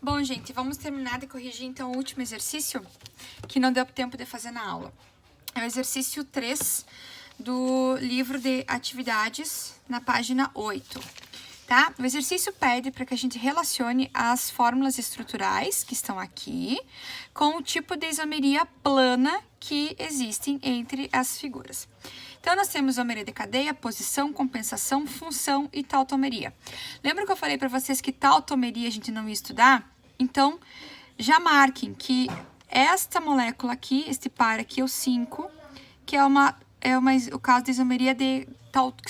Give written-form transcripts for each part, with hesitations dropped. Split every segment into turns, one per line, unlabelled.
Bom, gente, vamos terminar de corrigir então o último exercício que não deu tempo de fazer na aula. É o exercício 3 do livro de atividades na página 8, tá? O exercício pede para que a gente relacione as fórmulas estruturais que estão aqui com o tipo de isomeria plana que existem entre as figuras. Então, nós temos isomeria de cadeia, posição, compensação, função e tautomeria. Lembra que eu falei para vocês que tautomeria a gente não ia estudar? Então, já marquem que esta molécula aqui, este par aqui, é o 5, que é o caso de isomeria que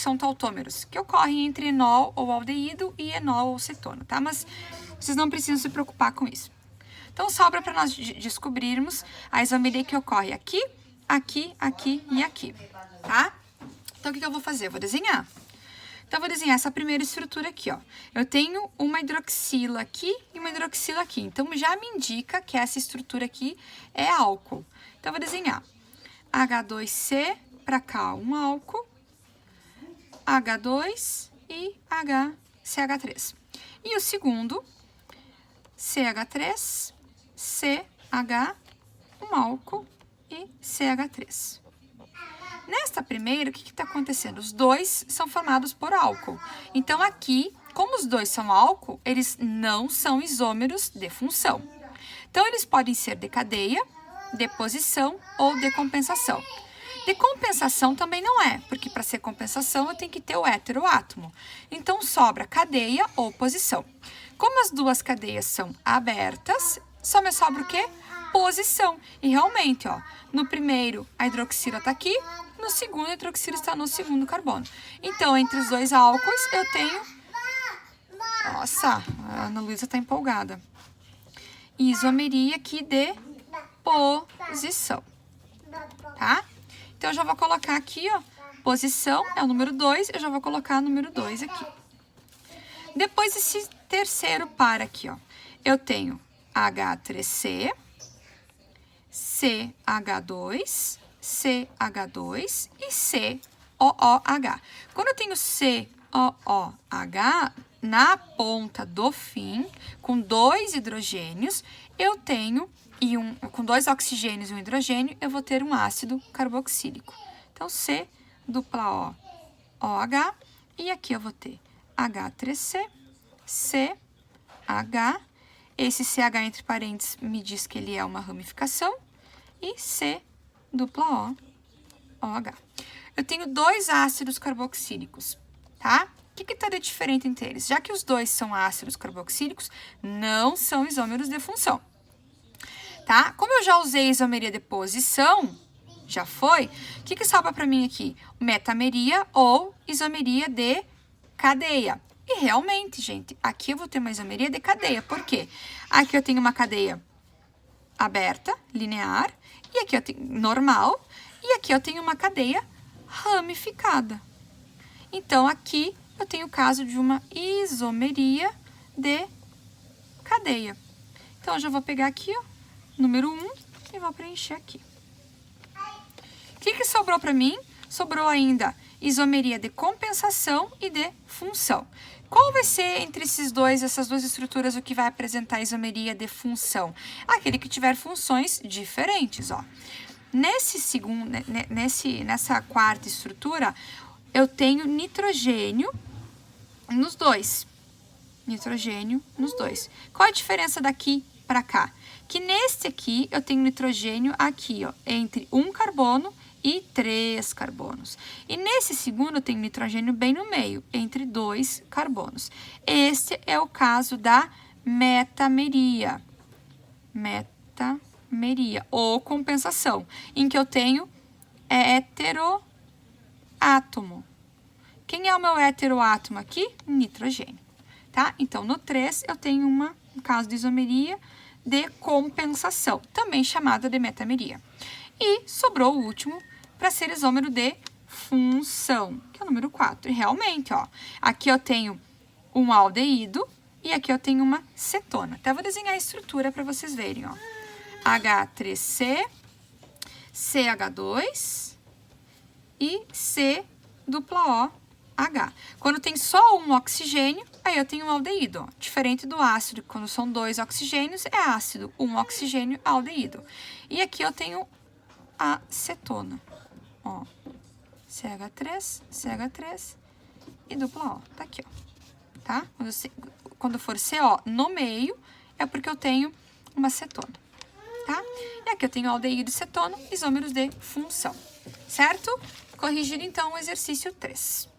são tautômeros, que ocorrem entre enol ou aldeído e enol ou cetona, tá? Mas vocês não precisam se preocupar com isso. Então, sobra para nós descobrirmos a isomeria que ocorre aqui, aqui, aqui e aqui, tá? Então, o que eu vou fazer? Eu vou desenhar. Então, eu vou desenhar essa primeira estrutura aqui, ó. Eu tenho uma hidroxila aqui e uma hidroxila aqui. Então, já me indica que essa estrutura aqui é álcool. Então, eu vou desenhar H2C, para cá um álcool, H2 e CH3. E o segundo, CH3, CH, um álcool e CH3. Nesta primeira, o que está acontecendo? Os dois são formados por álcool. Então, aqui, como os dois são álcool, eles não são isômeros de função. Então, eles podem ser de cadeia, de posição ou de compensação. De compensação também não é, porque para ser compensação eu tenho que ter o heteroátomo. Então, sobra cadeia ou posição. Como as duas cadeias são abertas, só me sobra o quê? Posição. E realmente, ó, no primeiro a hidroxila está aqui, no segundo a hidroxila está no segundo carbono. Então, entre os dois álcools eu tenho... Nossa, a Ana Luísa está empolgada. Isomeria aqui de posição, tá? Então, eu já vou colocar aqui, ó, posição é o número 2, eu já vou colocar o número 2 aqui. Depois, esse terceiro par aqui, ó, eu tenho H3C, CH2, CH2 e COOH. Quando eu tenho COOH, na ponta do fim, com 2 hidrogênios, eu tenho, com 2 oxigênios e um hidrogênio, eu vou ter um ácido carboxílico. Então, C dupla OH, e aqui eu vou ter H3C, CH, esse CH entre parênteses me diz que ele é uma ramificação, e C dupla OH. Eu tenho 2 ácidos carboxílicos, tá? O que está de diferente entre eles? Já que os dois são ácidos carboxílicos, não são isômeros de função, tá? Como eu já usei isomeria de posição, já foi, o que sobra para mim aqui? Metameria ou isomeria de cadeia. E realmente, gente, aqui eu vou ter uma isomeria de cadeia. Por quê? Aqui eu tenho uma cadeia aberta, linear, e aqui eu tenho normal, e aqui eu tenho uma cadeia ramificada. Então, aqui eu tenho o caso de uma isomeria de cadeia. Então, eu já vou pegar aqui, ó, número 1, e vou preencher aqui. O que sobrou para mim? Sobrou ainda isomeria de compensação e de função. Qual vai ser entre essas duas estruturas, o que vai apresentar a isomeria de função? Aquele que tiver funções diferentes, ó. Nessa quarta estrutura, eu tenho nitrogênio nos dois. Nitrogênio nos dois. Qual a diferença daqui para cá? Que neste aqui, eu tenho nitrogênio aqui, ó, entre um carbono e 3 carbonos. E nesse segundo, eu tenho nitrogênio bem no meio, entre 2 carbonos. Este é o caso da metameria. Metameria, ou compensação, em que eu tenho heteroátomo. Quem é o meu heteroátomo aqui? Nitrogênio, tá? Então, no 3, eu tenho um caso de isomeria de compensação, também chamada de metameria. E sobrou o último para ser isômero de função, que é o número 4. E realmente, ó, aqui eu tenho um aldeído e aqui eu tenho uma cetona. Até vou desenhar a estrutura para vocês verem, ó. H3C, CH2 e C dupla OH. Quando tem só um oxigênio, Aí eu tenho um aldeído, ó. Diferente do ácido, quando são 2 oxigênios, é ácido. 1 oxigênio, aldeído. E aqui eu tenho a cetona, ó. CH3 e dupla O. Tá aqui, ó. Tá? Quando for CO no meio, é porque eu tenho uma cetona. Tá? E aqui eu tenho aldeído e cetona, isômeros de função. Certo? Corrigindo, então, o exercício 3.